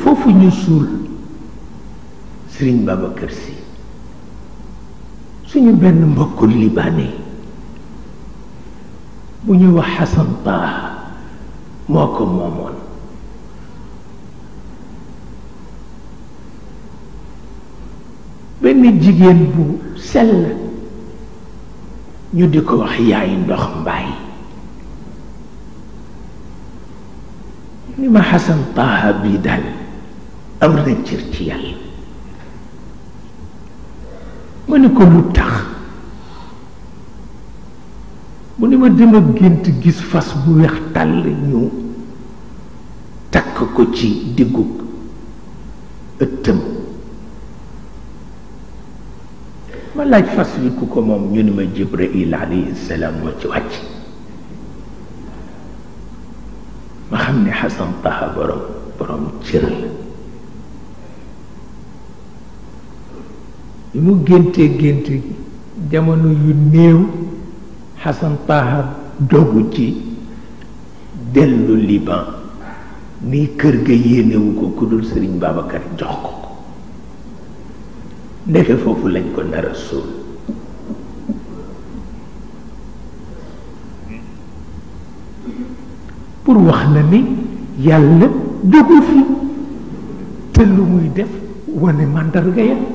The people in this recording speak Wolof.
foofu ñu suul Sëriñ Babacar Si suñu benn mbokku libaane bu ñuy wax Xasan Taha moo ko moomoon. benn jigéen bu sell ñu di ko wax yaay ndox mbaay ni ma Xasan Taha bii daal am na cër ci yàlla. ma ne ko lu tax mu ni ma dama gént gis fas bu weex tàll ñu takk ko ci diggu ëttam. ma laaj fas wi ku ko moom ñu ni ma Jibril alayhi salaam moo ci wàcc. ma xam ne Xasan Taha borom cër la. bi mu gént jamono yu néew Xasan Taha dogu ci dellu Liban ni kër ga yéenewu ko ku dul Sëriñ Babacar jox ko ko. ndeke foofu lañ ko nar a suul. pour wax na ni yàlla jógu fi te lu muy def wane màndarga ya.